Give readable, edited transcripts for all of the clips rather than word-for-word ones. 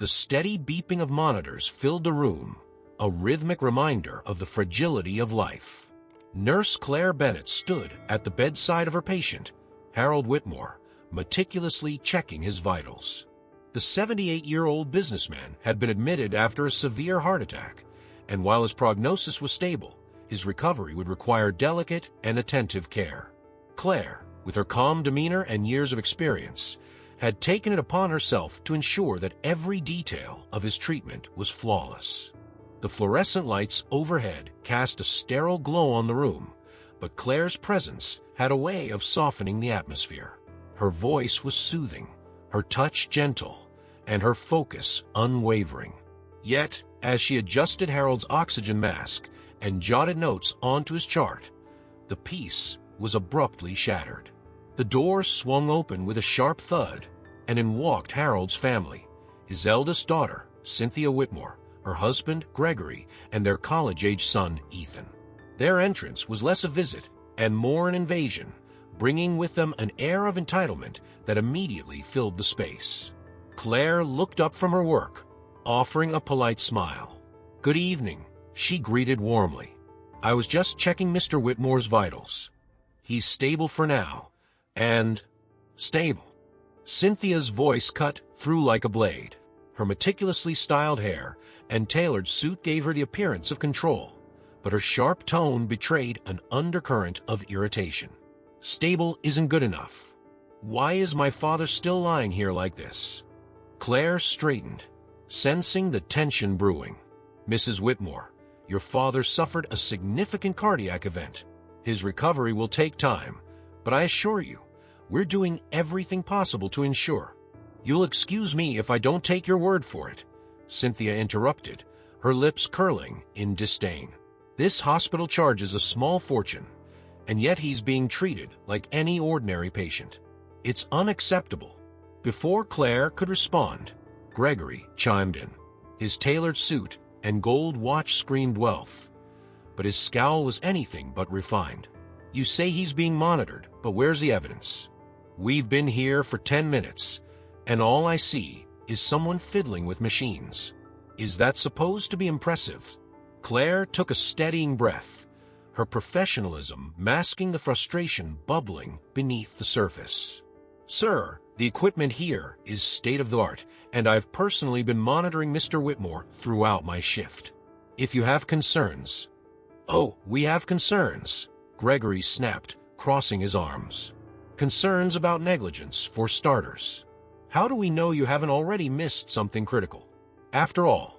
The steady beeping of monitors filled the room, a rhythmic reminder of the fragility of life. Nurse Claire Bennett stood at the bedside of her patient, Harold Whitmore, meticulously checking his vitals. The 78-year-old businessman had been admitted after a severe heart attack, and while his prognosis was stable, his recovery would require delicate and attentive care. Claire, with her calm demeanor and years of experience, had taken it upon herself to ensure that every detail of his treatment was flawless. The fluorescent lights overhead cast a sterile glow on the room, but Claire's presence had a way of softening the atmosphere. Her voice was soothing, her touch gentle, and her focus unwavering. Yet, as she adjusted Harold's oxygen mask and jotted notes onto his chart, the peace was abruptly shattered. The door swung open with a sharp thud, and in walked Harold's family, his eldest daughter, Cynthia Whitmore, her husband, Gregory, and their college-age son, Ethan. Their entrance was less a visit and more an invasion, bringing with them an air of entitlement that immediately filled the space. Claire looked up from her work, offering a polite smile. "Good evening," she greeted warmly. "I was just checking Mr. Whitmore's vitals. He's stable for now, and stable." Cynthia's voice cut through like a blade. Her meticulously styled hair and tailored suit gave her the appearance of control, but her sharp tone betrayed an undercurrent of irritation. "Stable isn't good enough. Why is my father still lying here like this?" Claire straightened, sensing the tension brewing. "Mrs. Whitmore, your father suffered a significant cardiac event. His recovery will take time, but I assure you, we're doing everything possible to ensure." "You'll excuse me if I don't take your word for it," Cynthia interrupted, her lips curling in disdain. "This hospital charges a small fortune, and yet he's being treated like any ordinary patient. It's unacceptable." Before Claire could respond, Gregory chimed in. His tailored suit and gold watch screamed wealth, but his scowl was anything but refined. "You say he's being monitored, but where's the evidence? We've been here for 10 minutes, and all I see is someone fiddling with machines. Is that supposed to be impressive?" Claire took a steadying breath, her professionalism masking the frustration bubbling beneath the surface. "Sir, the equipment here is state-of-the-art, and I've personally been monitoring Mr. Whitmore throughout my shift. If you have concerns—" "Oh, we have concerns," Gregory snapped, crossing his arms. "Concerns about negligence, for starters. How do we know you haven't already missed something critical? After all,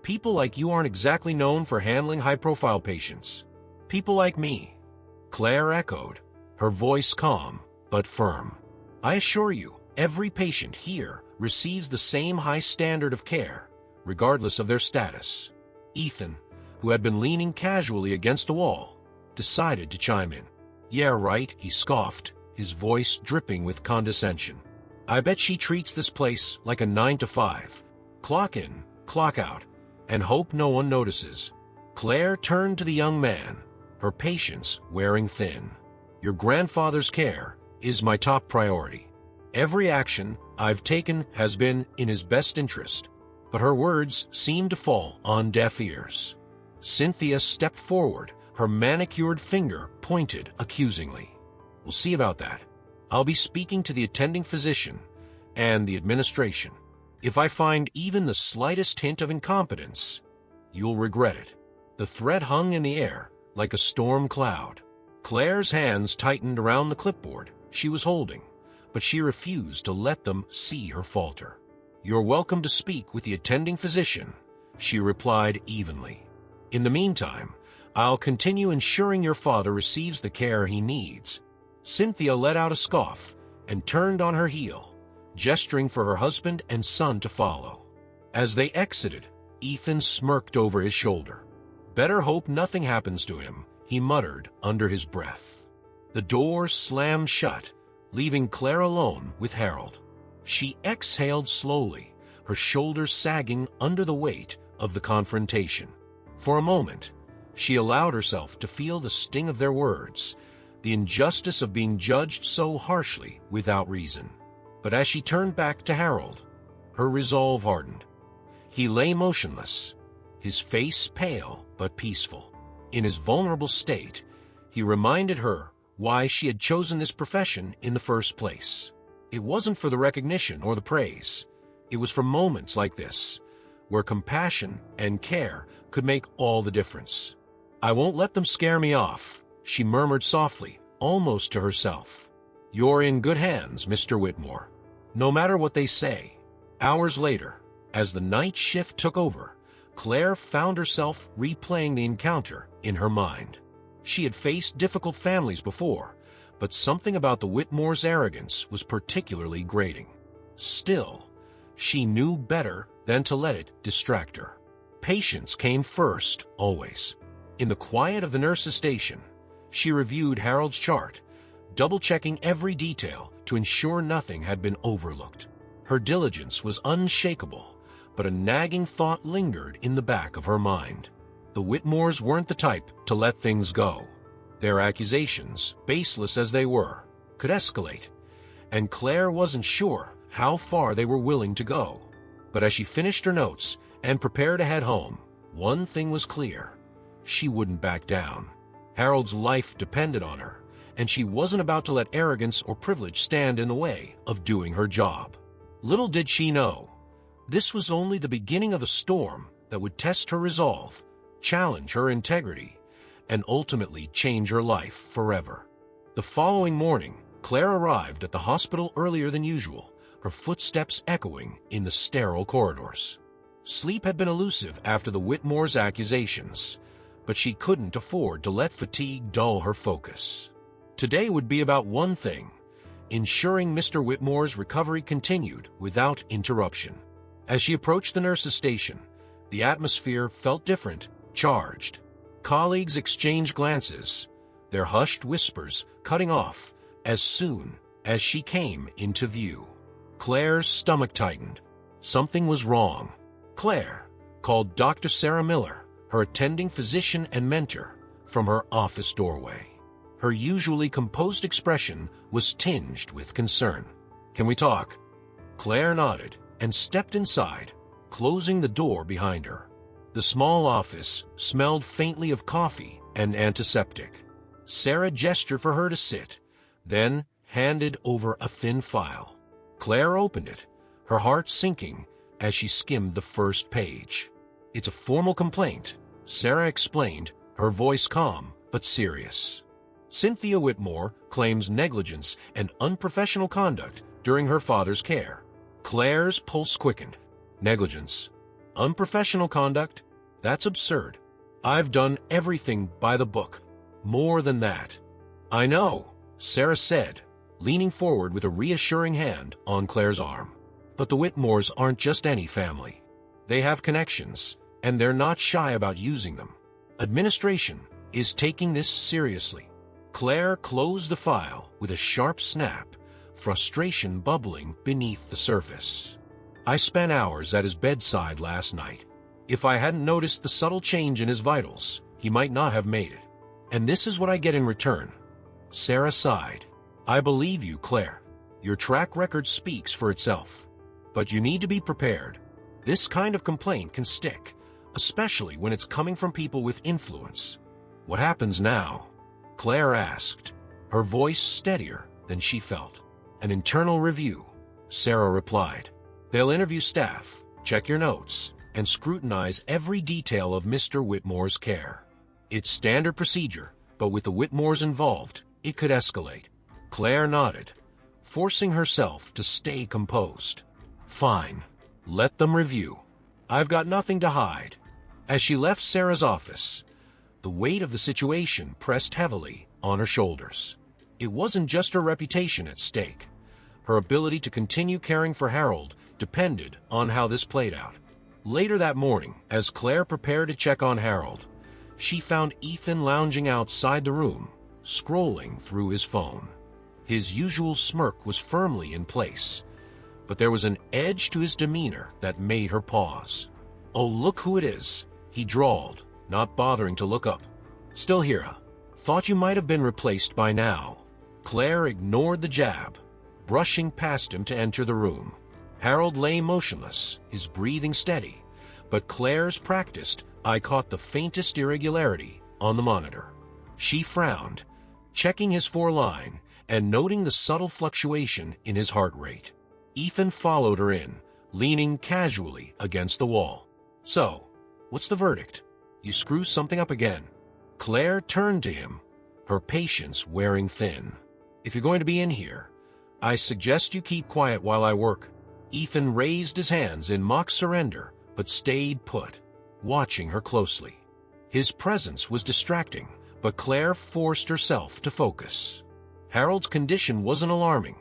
people like you aren't exactly known for handling high-profile patients." "People like me," Claire echoed, her voice calm but firm. "I assure you, every patient here receives the same high standard of care, regardless of their status." Ethan, who had been leaning casually against a wall, decided to chime in. "Yeah, right," he scoffed, his voice dripping with condescension. "I bet she treats this place like a 9 to 5. Clock in, clock out, and hope no one notices." Claire turned to the young man, her patience wearing thin. "Your grandfather's care is my top priority. Every action I've taken has been in his best interest." But her words seemed to fall on deaf ears. Cynthia stepped forward, her manicured finger pointed accusingly. "We'll see about that. I'll be speaking to the attending physician and the administration. If I find even the slightest hint of incompetence, you'll regret it." The threat hung in the air like a storm cloud. Claire's hands tightened around the clipboard she was holding, but she refused to let them see her falter. "You're welcome to speak with the attending physician," she replied evenly. "In the meantime, I'll continue ensuring your father receives the care he needs." Cynthia let out a scoff and turned on her heel, gesturing for her husband and son to follow. As they exited, Ethan smirked over his shoulder. "Better hope nothing happens to him," he muttered under his breath. The door slammed shut, leaving Claire alone with Harold. She exhaled slowly, her shoulders sagging under the weight of the confrontation. For a moment, she allowed herself to feel the sting of their words, the injustice of being judged so harshly without reason. But as she turned back to Harold, her resolve hardened. He lay motionless, his face pale but peaceful. In his vulnerable state, he reminded her why she had chosen this profession in the first place. It wasn't for the recognition or the praise. It was for moments like this, where compassion and care could make all the difference. "I won't let them scare me off," she murmured softly, almost to herself. "You're in good hands, Mr. Whitmore, no matter what they say." Hours later, as the night shift took over, Claire found herself replaying the encounter in her mind. She had faced difficult families before, but something about the Whitmores' arrogance was particularly grating. Still, she knew better than to let it distract her. Patience came first, always. In the quiet of the nurse's station, she reviewed Harold's chart, double-checking every detail to ensure nothing had been overlooked. Her diligence was unshakable, but a nagging thought lingered in the back of her mind. The Whitmores weren't the type to let things go. Their accusations, baseless as they were, could escalate, and Claire wasn't sure how far they were willing to go. But as she finished her notes and prepared to head home, one thing was clear: she wouldn't back down. Harold's life depended on her, and she wasn't about to let arrogance or privilege stand in the way of doing her job. Little did she know, this was only the beginning of a storm that would test her resolve, challenge her integrity, and ultimately change her life forever. The following morning, Claire arrived at the hospital earlier than usual, her footsteps echoing in the sterile corridors. Sleep had been elusive after the Whitmores' accusations, but she couldn't afford to let fatigue dull her focus. Today would be about one thing: ensuring Mr. Whitmore's recovery continued without interruption. As she approached the nurse's station, the atmosphere felt different, charged. Colleagues exchanged glances, their hushed whispers cutting off as soon as she came into view. Claire's stomach tightened. Something was wrong. Claire called Dr. Sarah Miller, her attending physician and mentor, from her office doorway. Her usually composed expression was tinged with concern. "Can we talk?" Claire nodded and stepped inside, closing the door behind her. The small office smelled faintly of coffee and antiseptic. Sarah gestured for her to sit, then handed over a thin file. Claire opened it, her heart sinking as she skimmed the first page. "It's a formal complaint," Sarah explained, her voice calm but serious. "Cynthia Whitmore claims negligence and unprofessional conduct during her father's care." Claire's pulse quickened. Negligence? Unprofessional conduct? That's absurd. I've done everything by the book. More than that. "I know," Sarah said, leaning forward with a reassuring hand on Claire's arm. "But the Whitmores aren't just any family. They have connections, and they're not shy about using them. Administration is taking this seriously." Claire closed the file with a sharp snap, frustration bubbling beneath the surface. "I spent hours at his bedside last night. If I hadn't noticed the subtle change in his vitals, he might not have made it. And this is what I get in return." Sarah sighed. "I believe you, Claire. Your track record speaks for itself. But you need to be prepared. This kind of complaint can stick, especially when it's coming from people with influence." "What happens now?" Claire asked, her voice steadier than she felt. "An internal review," Sarah replied. "They'll interview staff, check your notes, and scrutinize every detail of Mr. Whitmore's care. It's standard procedure, but with the Whitmores involved, it could escalate." Claire nodded, forcing herself to stay composed. "Fine. Let them review. I've got nothing to hide." As she left Sarah's office, the weight of the situation pressed heavily on her shoulders. It wasn't just her reputation at stake. Her ability to continue caring for Harold depended on how this played out. Later that morning, as Claire prepared to check on Harold, she found Ethan lounging outside the room, scrolling through his phone. His usual smirk was firmly in place, but there was an edge to his demeanor that made her pause. "Oh, look who it is," he drawled, not bothering to look up. "Still here, huh? Thought you might have been replaced by now." Claire ignored the jab, brushing past him to enter the room. Harold lay motionless, his breathing steady, but Claire's practiced eye caught the faintest irregularity on the monitor. She frowned, checking his foreline and noting the subtle fluctuation in his heart rate. Ethan followed her in, leaning casually against the wall. "So, what's the verdict? You screw something up again." Claire turned to him, her patience wearing thin. "If you're going to be in here, I suggest you keep quiet while I work." Ethan raised his hands in mock surrender, but stayed put, watching her closely. His presence was distracting, but Claire forced herself to focus. Harold's condition wasn't alarming,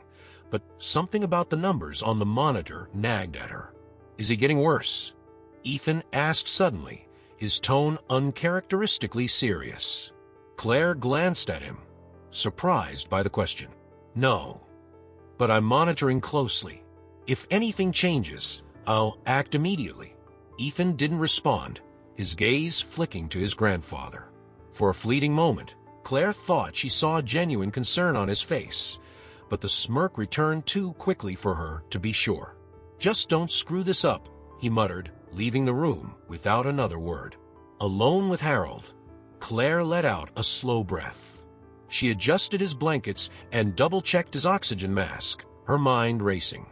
but something about the numbers on the monitor nagged at her. "Is he getting worse?" Ethan asked suddenly, his tone uncharacteristically serious. Claire glanced at him, surprised by the question. "No, but I'm monitoring closely. If anything changes, I'll act immediately." Ethan didn't respond, his gaze flicking to his grandfather. For a fleeting moment, Claire thought she saw genuine concern on his face, but the smirk returned too quickly for her to be sure. "Just don't screw this up," he muttered, leaving the room without another word. Alone with Harold, Claire let out a slow breath. She adjusted his blankets and double-checked his oxygen mask, her mind racing.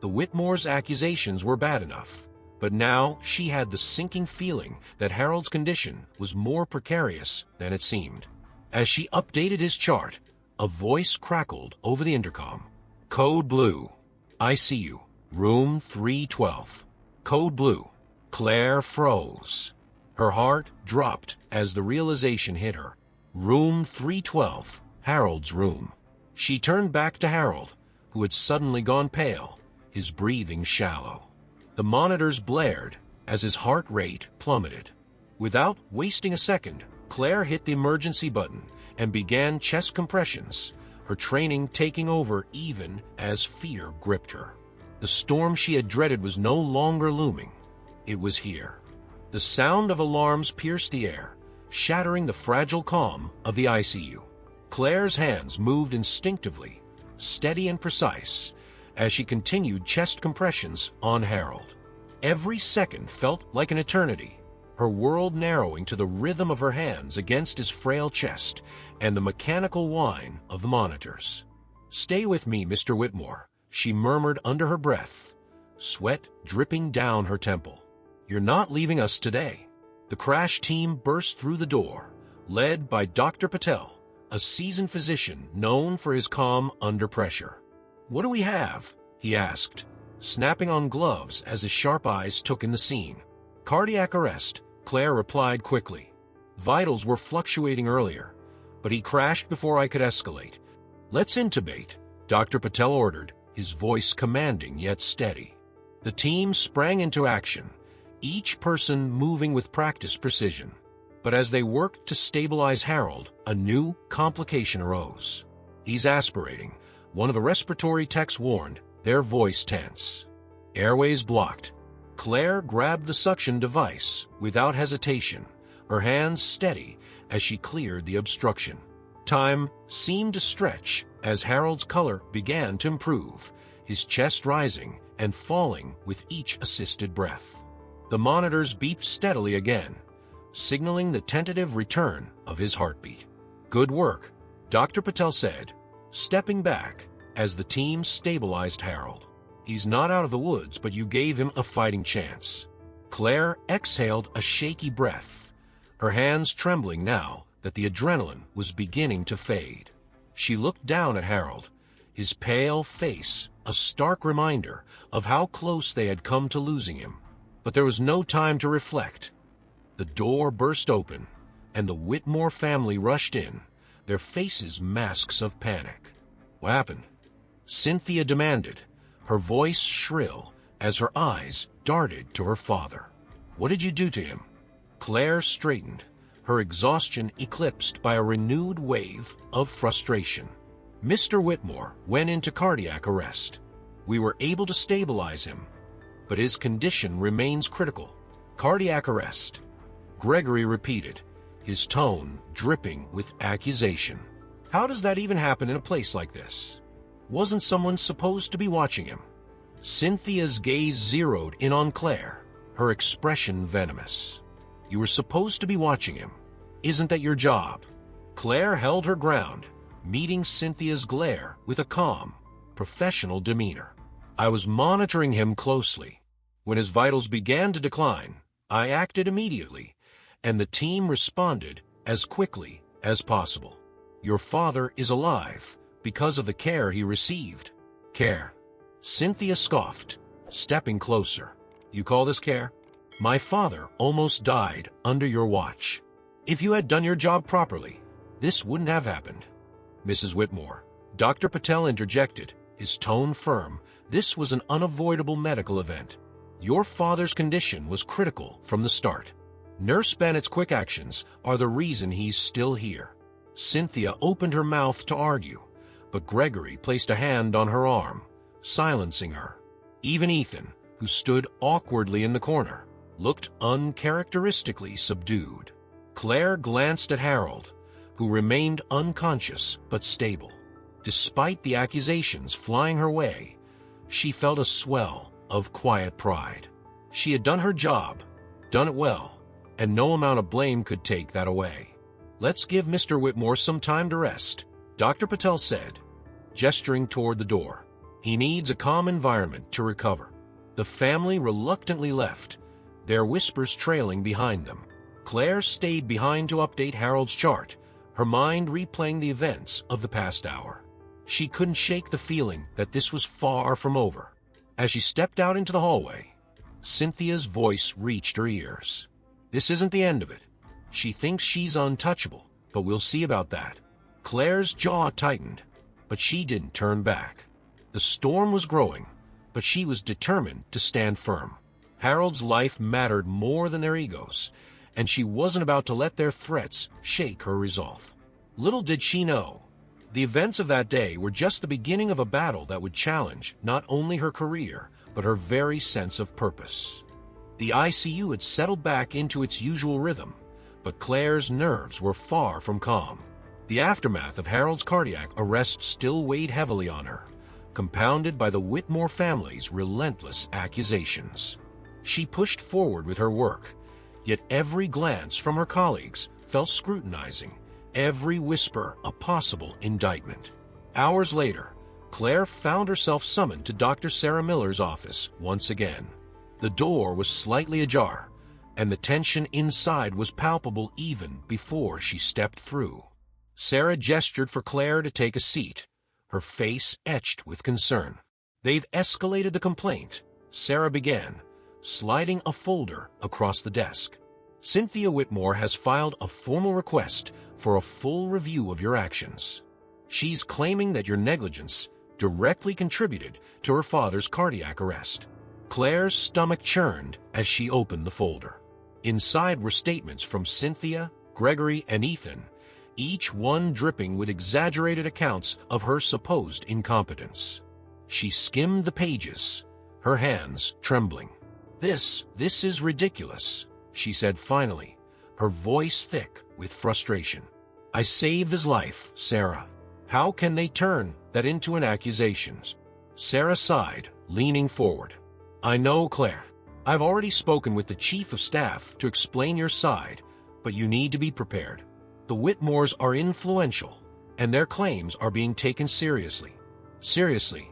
The Whitmores' accusations were bad enough, but now she had the sinking feeling that Harold's condition was more precarious than it seemed. As she updated his chart, a voice crackled over the intercom. "Code Blue. ICU. Room 312. Code Blue." Claire froze. Her heart dropped as the realization hit her. Room 312, Harold's room. She turned back to Harold, who had suddenly gone pale, his breathing shallow. The monitors blared as his heart rate plummeted. Without wasting a second, Claire hit the emergency button and began chest compressions, her training taking over even as fear gripped her. The storm she had dreaded was no longer looming. It was here. The sound of alarms pierced the air, shattering the fragile calm of the ICU. Claire's hands moved instinctively, steady and precise, as she continued chest compressions on Harold. Every second felt like an eternity, her world narrowing to the rhythm of her hands against his frail chest and the mechanical whine of the monitors. "Stay with me, Mr. Whitmore," she murmured under her breath, sweat dripping down her temple. "You're not leaving us today." The crash team burst through the door, led by Dr. Patel, a seasoned physician known for his calm under pressure. "What do we have?" he asked, snapping on gloves as his sharp eyes took in the scene. "Cardiac arrest," Claire replied quickly. "Vitals were fluctuating earlier, but he crashed before I could escalate." "Let's intubate," Dr. Patel ordered, his voice commanding yet steady. The team sprang into action, each person moving with practiced precision. But as they worked to stabilize Harold, a new complication arose. "He's aspirating," one of the respiratory techs warned, their voice tense. "Airways blocked." Claire grabbed the suction device without hesitation, her hands steady as she cleared the obstruction. Time seemed to stretch as Harold's color began to improve, his chest rising and falling with each assisted breath. The monitors beeped steadily again, signaling the tentative return of his heartbeat. "Good work," Dr. Patel said, stepping back as the team stabilized Harold. "He's not out of the woods, but you gave him a fighting chance." Claire exhaled a shaky breath, her hands trembling now that the adrenaline was beginning to fade. She looked down at Harold, his pale face a stark reminder of how close they had come to losing him. But there was no time to reflect. The door burst open, and the Whitmore family rushed in, their faces masks of panic. "What happened?" Cynthia demanded, her voice shrill as her eyes darted to her father. "What did you do to him?" Claire straightened, her exhaustion eclipsed by a renewed wave of frustration. "Mr. Whitmore went into cardiac arrest. We were able to stabilize him, but his condition remains critical." "Cardiac arrest," Gregory repeated, his tone dripping with accusation. "How does that even happen in a place like this? Wasn't someone supposed to be watching him?" Cynthia's gaze zeroed in on Claire, her expression venomous. "You were supposed to be watching him. Isn't that your job?" Claire held her ground, meeting Cynthia's glare with a calm, professional demeanor. "I was monitoring him closely. When his vitals began to decline, I acted immediately, and the team responded as quickly as possible. Your father is alive because of the care he received." "Care?" Cynthia scoffed, stepping closer. "You call this care? My father almost died under your watch. If you had done your job properly, this wouldn't have happened." "Mrs. Whitmore," Dr. Patel interjected, his tone firm, "this was an unavoidable medical event. Your father's condition was critical from the start. Nurse Bennett's quick actions are the reason he's still here." Cynthia opened her mouth to argue, but Gregory placed a hand on her arm, silencing her. Even Ethan, who stood awkwardly in the corner, looked uncharacteristically subdued. Claire glanced at Harold, who remained unconscious but stable. Despite the accusations flying her way, she felt a swell of quiet pride. She had done her job, done it well, and no amount of blame could take that away. "Let's give Mr. Whitmore some time to rest," Dr. Patel said, gesturing toward the door. "He needs a calm environment to recover." The family reluctantly left, their whispers trailing behind them. Claire stayed behind to update Harold's chart, her mind replaying the events of the past hour. She couldn't shake the feeling that this was far from over. As she stepped out into the hallway, Cynthia's voice reached her ears. "This isn't the end of it. She thinks she's untouchable, but we'll see about that." Claire's jaw tightened, but she didn't turn back. The storm was growing, but she was determined to stand firm. Harold's life mattered more than their egos, and she wasn't about to let their threats shake her resolve. Little did she know, the events of that day were just the beginning of a battle that would challenge not only her career, but her very sense of purpose. The ICU had settled back into its usual rhythm, but Claire's nerves were far from calm. The aftermath of Harold's cardiac arrest still weighed heavily on her, compounded by the Whitmore family's relentless accusations. She pushed forward with her work, yet every glance from her colleagues felt scrutinizing, every whisper a possible indictment. Hours later, Claire found herself summoned to Dr. Sarah Miller's office once again. The door was slightly ajar, and the tension inside was palpable even before she stepped through. Sarah gestured for Claire to take a seat, her face etched with concern. "They've escalated the complaint," Sarah began, sliding a folder across the desk. "Cynthia Whitmore has filed a formal request for a full review of your actions. She's claiming that your negligence directly contributed to her father's cardiac arrest." Claire's stomach churned as she opened the folder. Inside were statements from Cynthia, Gregory, and Ethan, each one dripping with exaggerated accounts of her supposed incompetence. She skimmed the pages, her hands trembling. This is ridiculous," she said finally, her voice thick with frustration. "I saved his life, Sarah. How can they turn that into an accusation?" Sarah sighed, leaning forward. "I know, Claire. I've already spoken with the chief of staff to explain your side, but you need to be prepared. The Whitmores are influential, and their claims are being taken seriously." "Seriously?"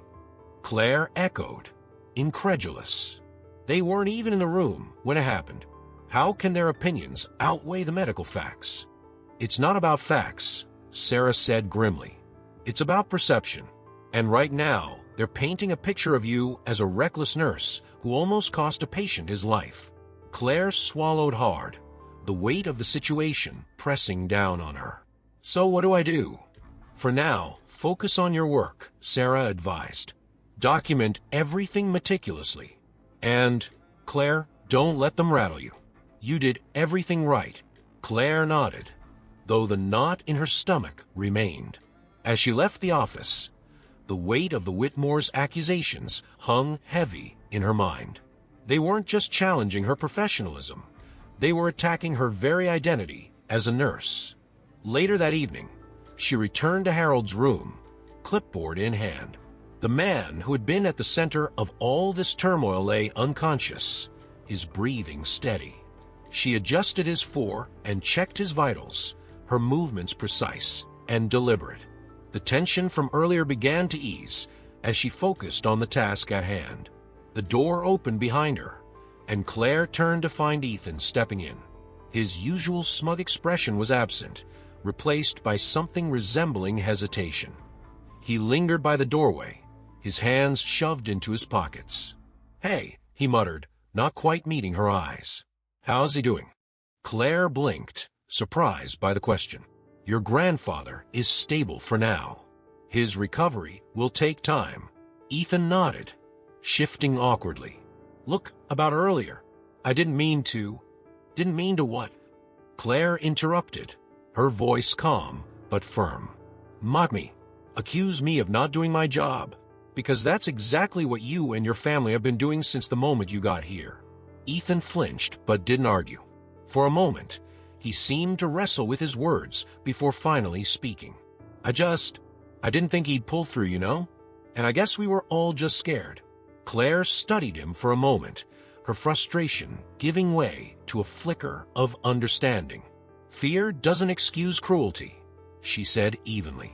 Claire echoed, incredulous. They weren't even in the room when it happened. How can their opinions outweigh the medical facts? "It's not about facts," Sarah said grimly. "It's about perception. And right now, they're painting a picture of you as a reckless nurse who almost cost a patient his life." Claire swallowed hard, the weight of the situation pressing down on her. "So what do I do?" "For now, focus on your work," Sarah advised. "Document everything meticulously. And, Claire, don't let them rattle you. You did everything right." Claire nodded, though the knot in her stomach remained. As she left the office, the weight of the Whitmore's accusations hung heavy in her mind. They weren't just challenging her professionalism. They were attacking her very identity as a nurse. Later that evening, she returned to Harold's room, clipboard in hand. The man who had been at the center of all this turmoil lay unconscious, his breathing steady. She adjusted his fore and checked his vitals, her movements precise and deliberate. The tension from earlier began to ease as she focused on the task at hand. The door opened behind her, and Claire turned to find Ethan stepping in. His usual smug expression was absent, replaced by something resembling hesitation. He lingered by the doorway, his hands shoved into his pockets. "Hey," he muttered, not quite meeting her eyes. "How's he doing?" Claire blinked, surprised by the question. "Your grandfather is stable for now. His recovery will take time." Ethan nodded, shifting awkwardly. "Look, about earlier. I didn't mean to." "Didn't mean to what?" Claire interrupted, her voice calm but firm. "Mock me. Accuse me of not doing my job. Because that's exactly what you and your family have been doing since the moment you got here." Ethan flinched but didn't argue. For a moment, he seemed to wrestle with his words before finally speaking. I didn't think he'd pull through, you know? And I guess we were all just scared." Claire studied him for a moment, her frustration giving way to a flicker of understanding. "Fear doesn't excuse cruelty," she said evenly.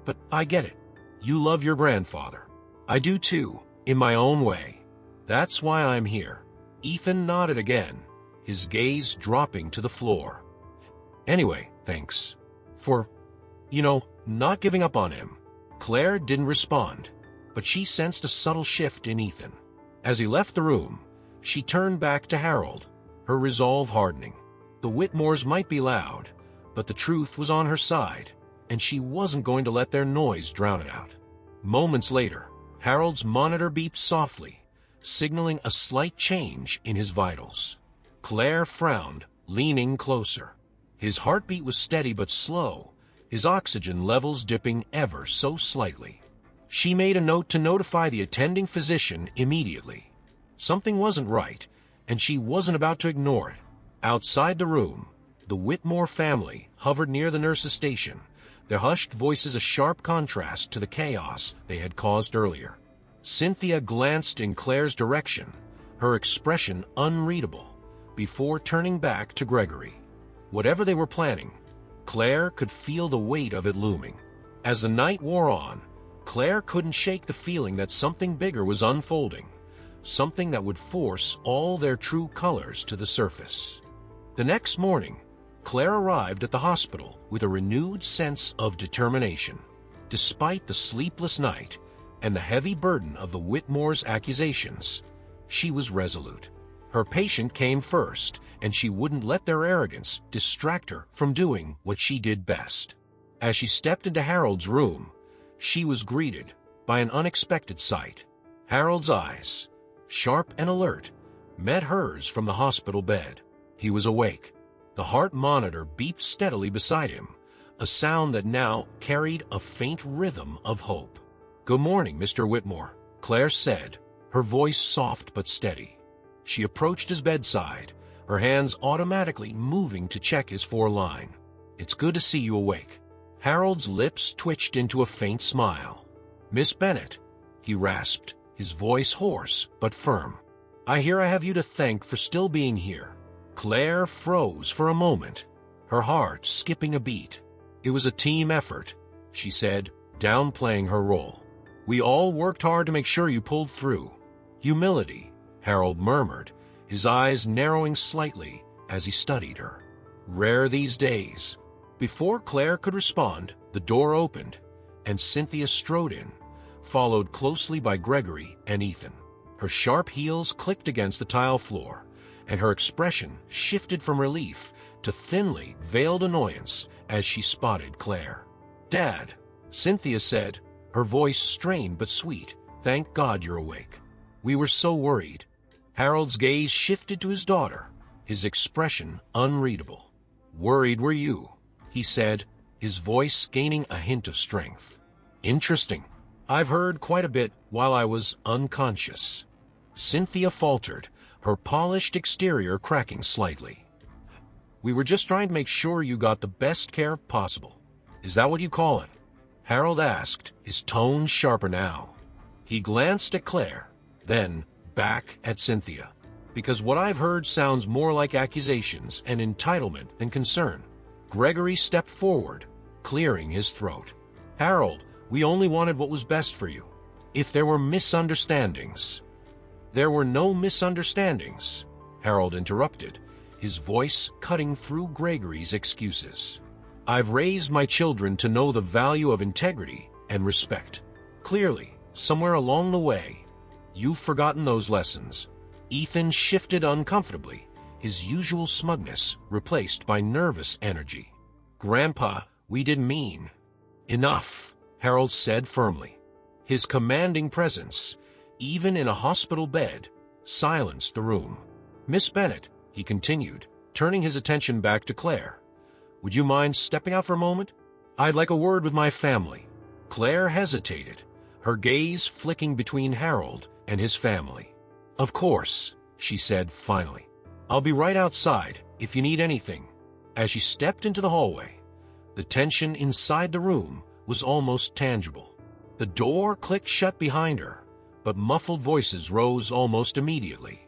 "But I get it. You love your grandfather. I do too, in my own way. That's why I'm here." Ethan nodded again, his gaze dropping to the floor. "Anyway, thanks for, not giving up on him." Claire didn't respond, but she sensed a subtle shift in Ethan. As he left the room, she turned back to Harold, her resolve hardening. The Whitmores might be loud, but the truth was on her side, and she wasn't going to let their noise drown it out. Moments later, Harold's monitor beeped softly, signaling a slight change in his vitals. Claire frowned, leaning closer. His heartbeat was steady but slow, his oxygen levels dipping ever so slightly. She made a note to notify the attending physician immediately. Something wasn't right, and she wasn't about to ignore it. Outside the room, the Whitmore family hovered near the nurse's station, their hushed voices a sharp contrast to the chaos they had caused earlier. Cynthia glanced in Claire's direction, her expression unreadable, before turning back to Gregory. Whatever they were planning, Claire could feel the weight of it looming. As the night wore on, Claire couldn't shake the feeling that something bigger was unfolding, something that would force all their true colors to the surface. The next morning, Claire arrived at the hospital with a renewed sense of determination. Despite the sleepless night and the heavy burden of the Whitmores' accusations, she was resolute. Her patient came first, and she wouldn't let their arrogance distract her from doing what she did best. As she stepped into Harold's room, she was greeted by an unexpected sight. Harold's eyes, sharp and alert, met hers from the hospital bed. He was awake. The heart monitor beeped steadily beside him, a sound that now carried a faint rhythm of hope. "Good morning, Mr. Whitmore," Claire said, her voice soft but steady. She approached his bedside, her hands automatically moving to check his foreline. "It's good to see you awake." Harold's lips twitched into a faint smile. "Miss Bennett," he rasped, his voice hoarse but firm. "I hear I have you to thank for still being here." Claire froze for a moment, her heart skipping a beat. "It was a team effort," she said, downplaying her role. "We all worked hard to make sure you pulled through." "Humility," Harold murmured, his eyes narrowing slightly as he studied her. "Rare these days." Before Claire could respond, the door opened, and Cynthia strode in, followed closely by Gregory and Ethan. Her sharp heels clicked against the tile floor, and her expression shifted from relief to thinly veiled annoyance as she spotted Claire. "Dad," Cynthia said, her voice strained but sweet, "thank God you're awake. We were so worried." Harold's gaze shifted to his daughter, his expression unreadable. "Worried were you," he said, his voice gaining a hint of strength. "Interesting. I've heard quite a bit while I was unconscious." Cynthia faltered, her polished exterior cracking slightly. "We were just trying to make sure you got the best care possible. Is that what you call it?" Harold asked, his tone sharper now. He glanced at Claire, then back at Cynthia. Because what I've heard sounds more like accusations and entitlement than concern. Gregory stepped forward, clearing his throat. Harold, we only wanted what was best for you. If there were misunderstandings... There were no misunderstandings, Harold interrupted, his voice cutting through Gregory's excuses. I've raised my children to know the value of integrity and respect. Clearly, somewhere along the way, you've forgotten those lessons. Ethan shifted uncomfortably, his usual smugness replaced by nervous energy. Grandpa, we didn't mean... Enough, Harold said firmly. His commanding presence, even in a hospital bed, silenced the room. Miss Bennet, he continued, turning his attention back to Claire. Would you mind stepping out for a moment? I'd like a word with my family. Claire hesitated, her gaze flicking between Harold and his family. Of course, she said finally. I'll be right outside if you need anything. As she stepped into the hallway, the tension inside the room was almost tangible. The door clicked shut behind her, but muffled voices rose almost immediately.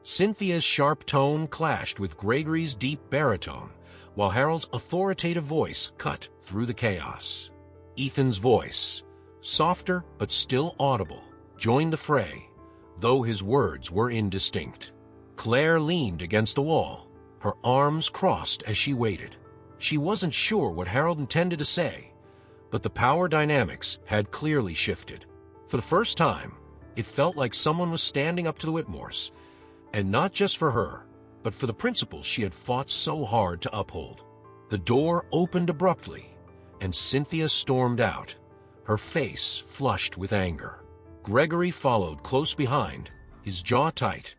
Cynthia's sharp tone clashed with Gregory's deep baritone, while Harold's authoritative voice cut through the chaos. Ethan's voice, softer but still audible, joined the fray, though his words were indistinct. Claire leaned against the wall, her arms crossed as she waited. She wasn't sure what Harold intended to say, but the power dynamics had clearly shifted. For the first time, it felt like someone was standing up to the Whitmores, and not just for her, but for the principles she had fought so hard to uphold. The door opened abruptly, and Cynthia stormed out, her face flushed with anger. Gregory followed close behind, his jaw tight,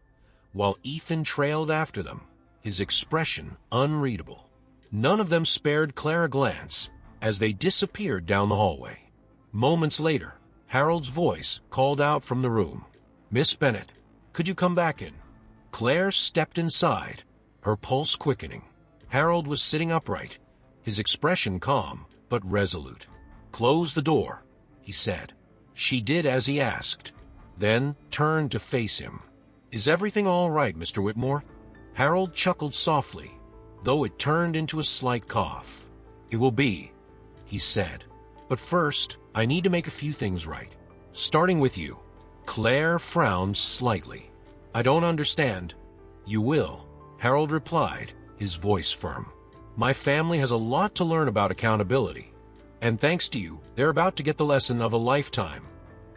while Ethan trailed after them, his expression unreadable. None of them spared Claire a glance as they disappeared down the hallway. Moments later, Harold's voice called out from the room. Miss Bennet, could you come back in? Claire stepped inside, her pulse quickening. Harold was sitting upright, his expression calm but resolute. Close the door, he said. She did as he asked, then turned to face him. Is everything all right, Mr. Whitmore? Harold chuckled softly, though it turned into a slight cough. It will be, he said. But first, I need to make a few things right. Starting with you. Claire frowned slightly. I don't understand. You will, Harold replied, his voice firm. My family has a lot to learn about accountability. And thanks to you, they're about to get the lesson of a lifetime.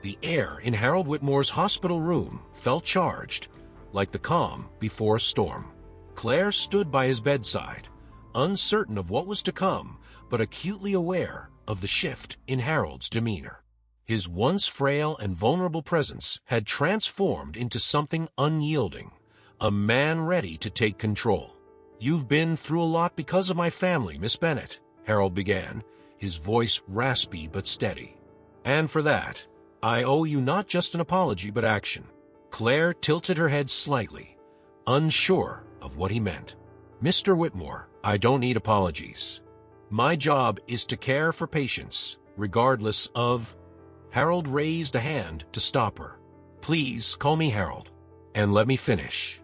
The air in Harold Whitmore's hospital room felt charged, like the calm before a storm. Claire stood by his bedside, uncertain of what was to come, but acutely aware of the shift in Harold's demeanor. His once frail and vulnerable presence had transformed into something unyielding, a man ready to take control. You've been through a lot because of my family, Miss Bennet, Harold began, his voice raspy but steady. And for that, I owe you not just an apology but action. Claire tilted her head slightly, unsure of what he meant. Mr. Whitmore, I don't need apologies. My job is to care for patients, regardless of... Harold raised a hand to stop her. Please call me Harold, and let me finish.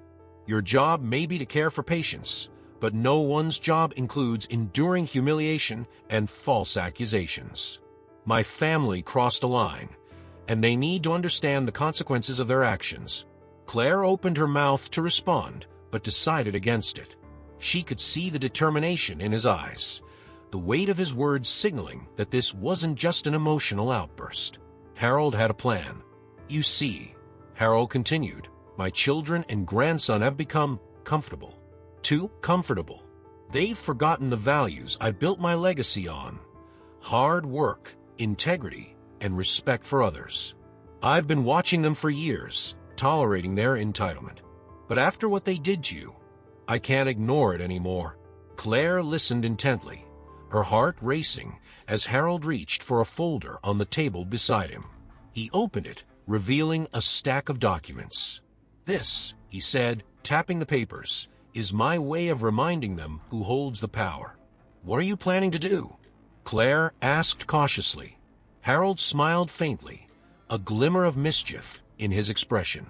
Your job may be to care for patients, but no one's job includes enduring humiliation and false accusations. My family crossed a line, and they need to understand the consequences of their actions. Claire opened her mouth to respond, but decided against it. She could see the determination in his eyes, the weight of his words signaling that this wasn't just an emotional outburst. Harold had a plan. You see, Harold continued, my children and grandson have become comfortable. Too comfortable. They've forgotten the values I built my legacy on. Hard work, integrity, and respect for others. I've been watching them for years, tolerating their entitlement. But after what they did to you, I can't ignore it anymore. Claire listened intently, her heart racing as Harold reached for a folder on the table beside him. He opened it, revealing a stack of documents. This, he said, tapping the papers, is my way of reminding them who holds the power. What are you planning to do? Claire asked cautiously. Harold smiled faintly, a glimmer of mischief in his expression.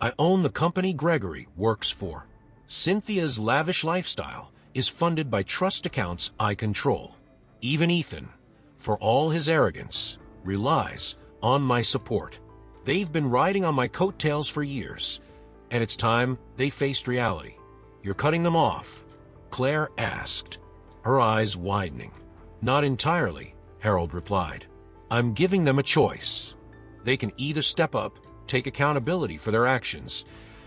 I own the company Gregory works for. Cynthia's lavish lifestyle is funded by trust accounts I control. Even Ethan, for all his arrogance, relies on my support. They've been riding on my coattails for years, and it's time they faced reality. You're cutting them off? Claire asked, her eyes widening. Not entirely, Harold replied. I'm giving them a choice. They can either step up, take accountability for their actions,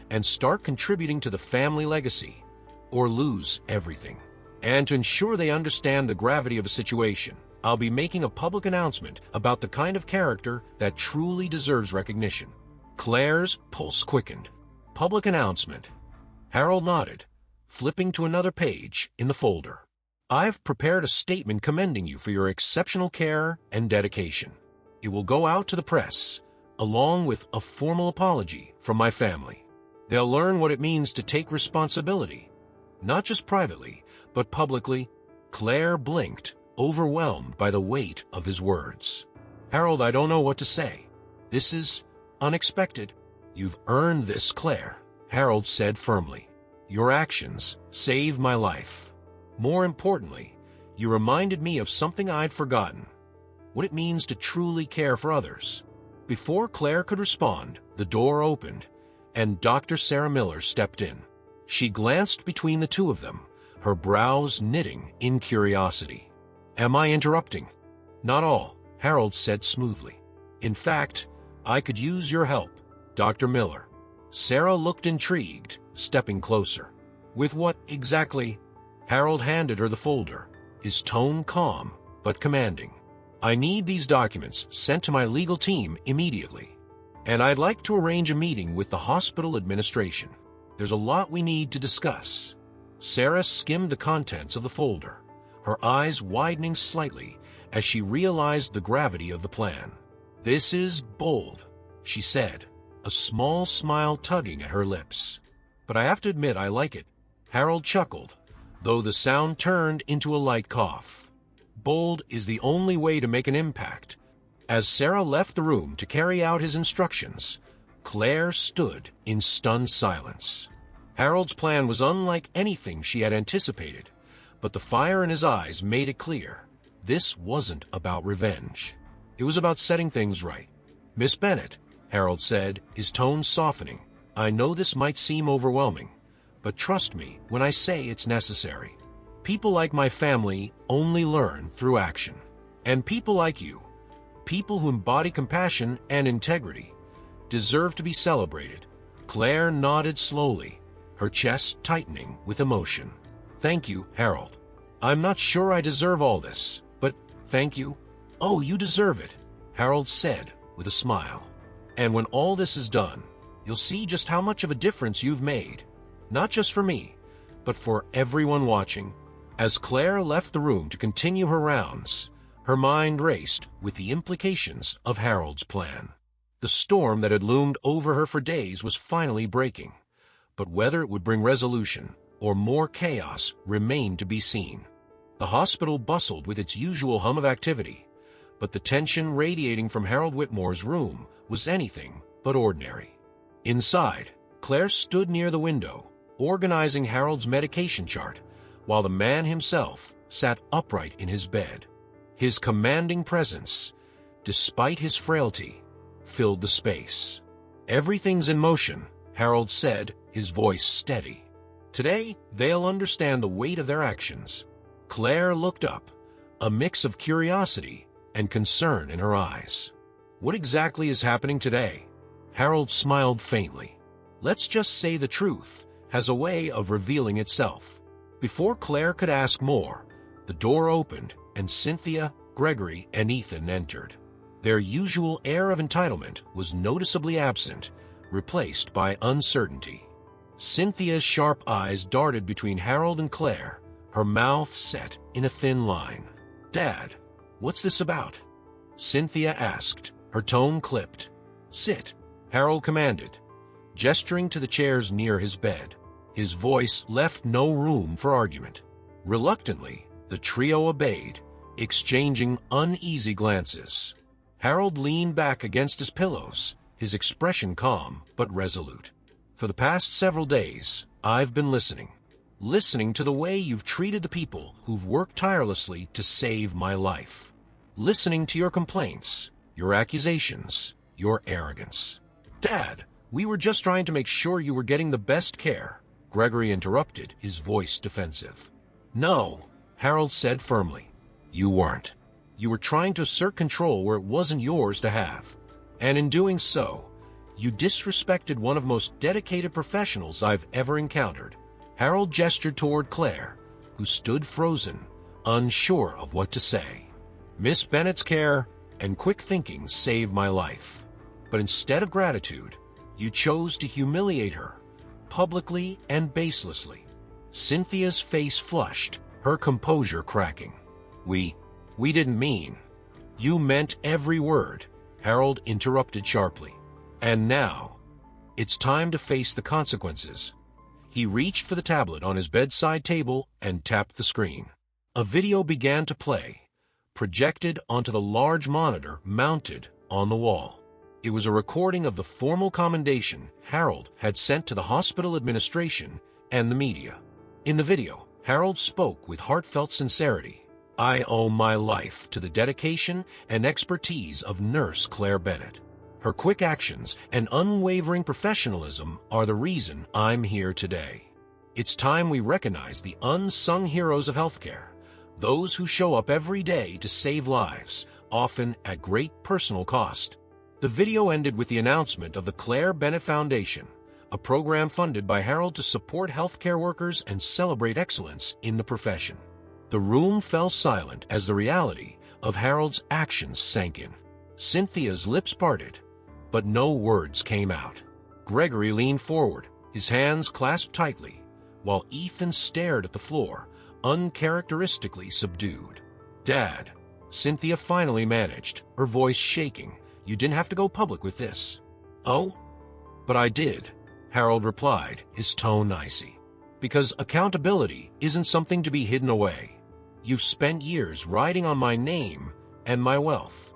and start contributing to the family legacy, or lose everything. And to ensure they understand the gravity of a situation, I'll be making a public announcement about the kind of character that truly deserves recognition. Claire's pulse quickened. Public announcement. Harold nodded, flipping to another page in the folder. I've prepared a statement commending you for your exceptional care and dedication. It will go out to the press, along with a formal apology from my family. They'll learn what it means to take responsibility, not just privately, but publicly. Claire blinked, overwhelmed by the weight of his words. Harold, I don't know what to say. This is unexpected. You've earned this, Claire, Harold said firmly. Your actions saved my life. More importantly, you reminded me of something I'd forgotten, what it means to truly care for others. Before Claire could respond, the door opened, and Dr. Sarah Miller stepped in. She glanced between the two of them, her brows knitting in curiosity. Am I interrupting? Not all, Harold said smoothly. In fact, I could use your help, Dr. Miller. Sarah looked intrigued, stepping closer. With what exactly? Harold handed her the folder, his tone calm but commanding. I need these documents sent to my legal team immediately, and I'd like to arrange a meeting with the hospital administration. There's a lot we need to discuss. Sarah skimmed the contents of the folder, her eyes widening slightly as she realized the gravity of the plan. This is bold, she said, a small smile tugging at her lips. But I have to admit I like it. Harold chuckled, though the sound turned into a light cough. Bold is the only way to make an impact. As Sarah left the room to carry out his instructions, Claire stood in stunned silence. Harold's plan was unlike anything she had anticipated, but the fire in his eyes made it clear. This wasn't about revenge. It was about setting things right. Miss Bennett, Harold said, his tone softening, I know this might seem overwhelming, but trust me when I say it's necessary. People like my family only learn through action. And people like you, people who embody compassion and integrity, deserve to be celebrated. Claire nodded slowly, her chest tightening with emotion. Thank you, Harold. I'm not sure I deserve all this, but thank you. Oh, you deserve it, Harold said with a smile. And when all this is done, you'll see just how much of a difference you've made, not just for me, but for everyone watching. As Claire left the room to continue her rounds, her mind raced with the implications of Harold's plan. The storm that had loomed over her for days was finally breaking, but whether it would bring resolution or more chaos remained to be seen. The hospital bustled with its usual hum of activity, but the tension radiating from Harold Whitmore's room was anything but ordinary. Inside, Claire stood near the window, organizing Harold's medication chart, while the man himself sat upright in his bed. His commanding presence, despite his frailty, filled the space. Everything's in motion, Harold said, his voice steady. Today, they'll understand the weight of their actions. Claire looked up, a mix of curiosity and concern in her eyes. What exactly is happening today? Harold smiled faintly. Let's just say the truth has a way of revealing itself. Before Claire could ask more, the door opened and Cynthia, Gregory, and Ethan entered. Their usual air of entitlement was noticeably absent, replaced by uncertainty. Cynthia's sharp eyes darted between Harold and Claire, her mouth set in a thin line. Dad, what's this about? Cynthia asked, her tone clipped. Sit, Harold commanded, gesturing to the chairs near his bed. His voice left no room for argument. Reluctantly, the trio obeyed, exchanging uneasy glances. Harold leaned back against his pillows, his expression calm but resolute. For the past several days, I've been listening. Listening to the way you've treated the people who've worked tirelessly to save my life. Listening to your complaints, your accusations, your arrogance. Dad, we were just trying to make sure you were getting the best care. Gregory interrupted, his voice defensive. No, Harold said firmly. You weren't. You were trying to assert control where it wasn't yours to have. And in doing so, you disrespected one of the most dedicated professionals I've ever encountered. Harold gestured toward Claire, who stood frozen, unsure of what to say. Miss Bennett's care and quick thinking saved my life. But instead of gratitude, you chose to humiliate her, publicly and baselessly. Cynthia's face flushed, her composure cracking. We didn't mean. You meant every word, Harold interrupted sharply. And now, it's time to face the consequences. He reached for the tablet on his bedside table and tapped the screen. A video began to play, projected onto the large monitor mounted on the wall. It was a recording of the formal commendation Harold had sent to the hospital administration and the media. In the video, Harold spoke with heartfelt sincerity. I owe my life to the dedication and expertise of Nurse Claire Bennett. Her quick actions and unwavering professionalism are the reason I'm here today. It's time we recognize the unsung heroes of healthcare, those who show up every day to save lives, often at great personal cost. The video ended with the announcement of the Claire Bennett Foundation, a program funded by Harold to support healthcare workers and celebrate excellence in the profession. The room fell silent as the reality of Harold's actions sank in. Cynthia's lips parted, but no words came out. Gregory leaned forward, his hands clasped tightly, while Ethan stared at the floor, uncharacteristically subdued. Dad, Cynthia finally managed, her voice shaking. You didn't have to go public with this. Oh? But I did, Harold replied, his tone icy. Because accountability isn't something to be hidden away. You've spent years riding on my name and my wealth,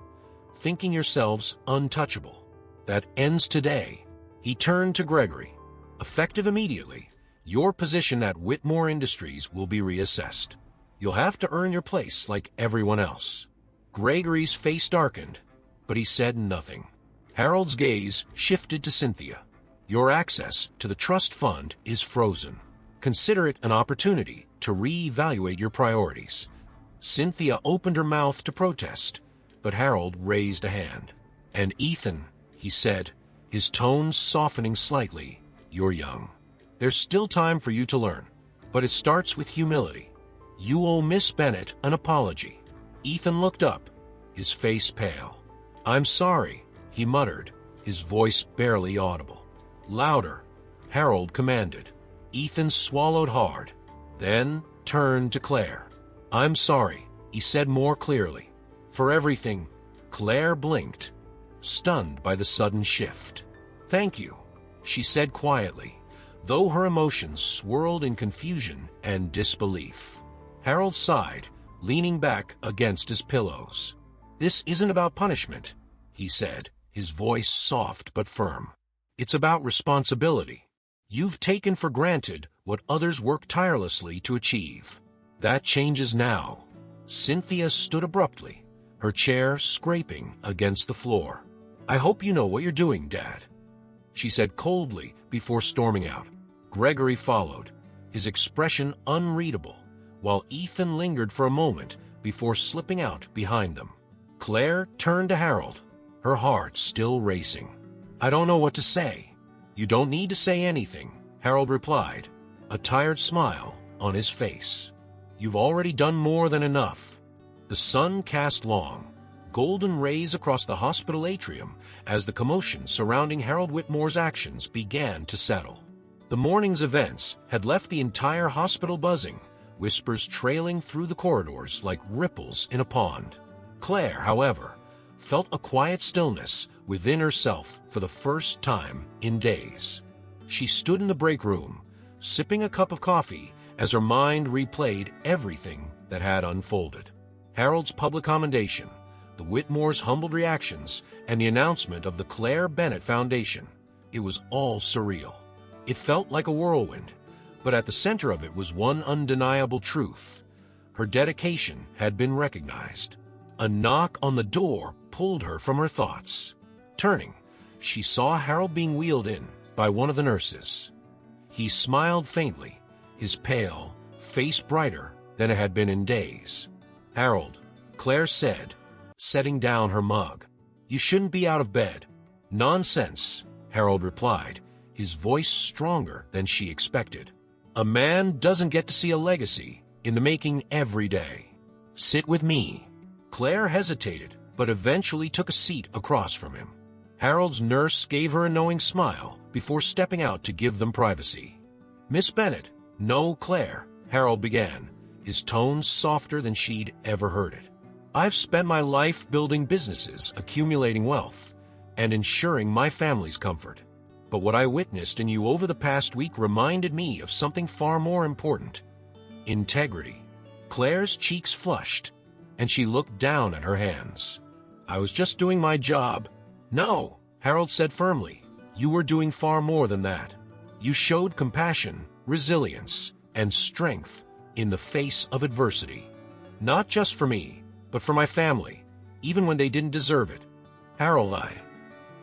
thinking yourselves untouchable. That ends today. He turned to Gregory. Effective immediately, your position at Whitmore Industries will be reassessed. You'll have to earn your place like everyone else. Gregory's face darkened, but he said nothing. Harold's gaze shifted to Cynthia. Your access to the trust fund is frozen. Consider it an opportunity to reevaluate your priorities. Cynthia opened her mouth to protest, but Harold raised a hand. And Ethan, he said, his tone softening slightly, you're young. There's still time for you to learn, but it starts with humility. You owe Miss Bennett an apology. Ethan looked up, his face pale. I'm sorry, he muttered, his voice barely audible. Louder, Harold commanded. Ethan swallowed hard, then turned to Claire. I'm sorry, he said more clearly. For everything. Claire blinked, stunned by the sudden shift. Thank you, she said quietly, though her emotions swirled in confusion and disbelief. Harold sighed, leaning back against his pillows. This isn't about punishment, he said, his voice soft but firm. It's about responsibility. You've taken for granted what others work tirelessly to achieve. That changes now. Cynthia stood abruptly, her chair scraping against the floor. I hope you know what you're doing, Dad, she said coldly before storming out. Gregory followed, his expression unreadable, while Ethan lingered for a moment before slipping out behind them. Claire turned to Harold, her heart still racing. I don't know what to say. You don't need to say anything, Harold replied, a tired smile on his face. You've already done more than enough. The sun cast long, golden rays across the hospital atrium as the commotion surrounding Harold Whitmore's actions began to settle. The morning's events had left the entire hospital buzzing, whispers trailing through the corridors like ripples in a pond. Claire, however, felt a quiet stillness within herself for the first time in days. She stood in the break room, sipping a cup of coffee as her mind replayed everything that had unfolded. Harold's public commendation, the Whitmores' humbled reactions, and the announcement of the Claire Bennett Foundation. It was all surreal. It felt like a whirlwind, but at the center of it was one undeniable truth. Her dedication had been recognized. A knock on the door pulled her from her thoughts. Turning, she saw Harold being wheeled in by one of the nurses. He smiled faintly, his pale face brighter than it had been in days. "Harold," Claire said, setting down her mug. "You shouldn't be out of bed." "Nonsense," Harold replied, his voice stronger than she expected. "A man doesn't get to see a legacy in the making every day. Sit with me." Claire hesitated, but eventually took a seat across from him. Harold's nurse gave her a knowing smile before stepping out to give them privacy. "Miss Bennett." "No, Claire," Harold began, his tone softer than she'd ever heard it. "I've spent my life building businesses, accumulating wealth, and ensuring my family's comfort. But what I witnessed in you over the past week reminded me of something far more important: integrity." Claire's cheeks flushed, and she looked down at her hands. "I was just doing my job." "No," Harold said firmly, "you were doing far more than that. You showed compassion, resilience, and strength in the face of adversity. Not just for me, but for my family, even when they didn't deserve it." "Harold,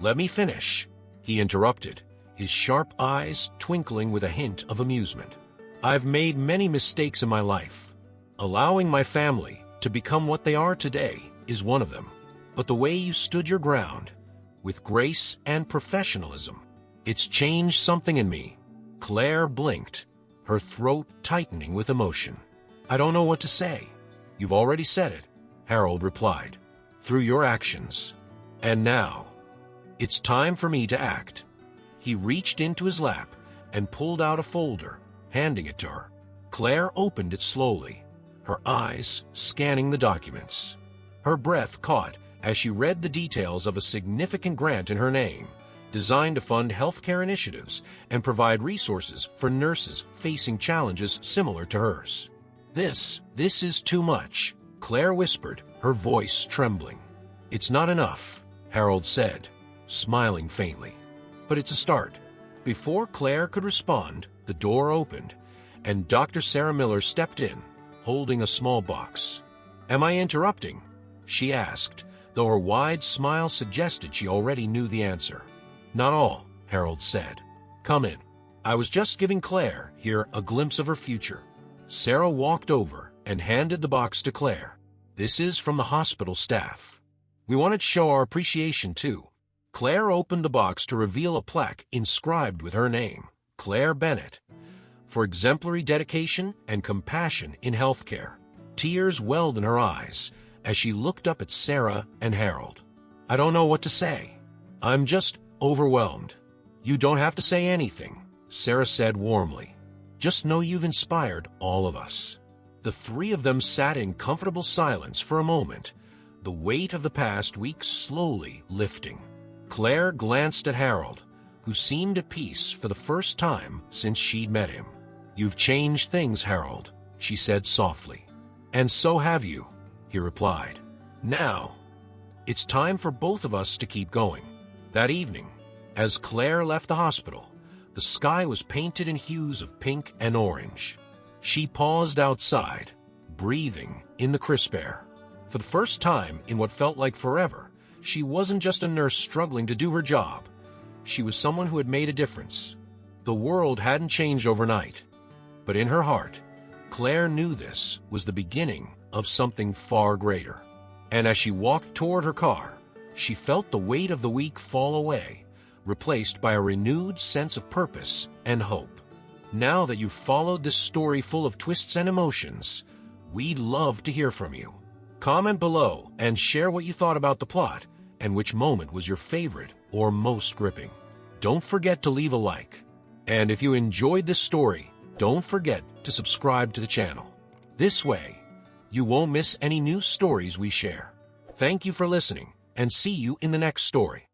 Let me finish," he interrupted, his sharp eyes twinkling with a hint of amusement. "I've made many mistakes in my life. Allowing my family to become what they are today is one of them. But the way you stood your ground, with grace and professionalism, it's changed something in me." Claire blinked, her throat tightening with emotion. "I don't know what to say." "You've already said it," Harold replied, "through your actions. And now, it's time for me to act." He reached into his lap and pulled out a folder, handing it to her. Claire opened it slowly, her eyes scanning the documents. Her breath caught as she read the details of a significant grant in her name, designed to fund healthcare initiatives and provide resources for nurses facing challenges similar to hers. This is too much," Claire whispered, her voice trembling. "It's not enough," Harold said, smiling faintly. "But it's a start." Before Claire could respond, the door opened, and Dr. Sarah Miller stepped in, holding a small box. "Am I interrupting?" she asked, though her wide smile suggested she already knew the answer. "Not all," Harold said. "Come in." "I was just giving Claire here a glimpse of her future." Sarah walked over and handed the box to Claire. "This is from the hospital staff. We wanted to show our appreciation, too." Claire opened the box to reveal a plaque inscribed with her name, Claire Bennett, for exemplary dedication and compassion in healthcare. Tears welled in her eyes as she looked up at Sarah and Harold. "I don't know what to say. I'm just overwhelmed." "You don't have to say anything," Sarah said warmly. "Just know you've inspired all of us." The three of them sat in comfortable silence for a moment, the weight of the past week slowly lifting. Claire glanced at Harold, who seemed at peace for the first time since she'd met him. "You've changed things, Harold," she said softly. "And so have you," he replied. "Now, it's time for both of us to keep going." That evening, as Claire left the hospital, the sky was painted in hues of pink and orange. She paused outside, breathing in the crisp air. For the first time in what felt like forever, she wasn't just a nurse struggling to do her job. She was someone who had made a difference. The world hadn't changed overnight, but in her heart, Claire knew this was the beginning of something far greater. And as she walked toward her car, she felt the weight of the week fall away, replaced by a renewed sense of purpose and hope. Now that you've followed this story full of twists and emotions, we'd love to hear from you. Comment below and share what you thought about the plot and which moment was your favorite or most gripping. Don't forget to leave a like. And if you enjoyed this story, don't forget to subscribe to the channel. This way, you won't miss any new stories we share. Thank you for listening, and see you in the next story.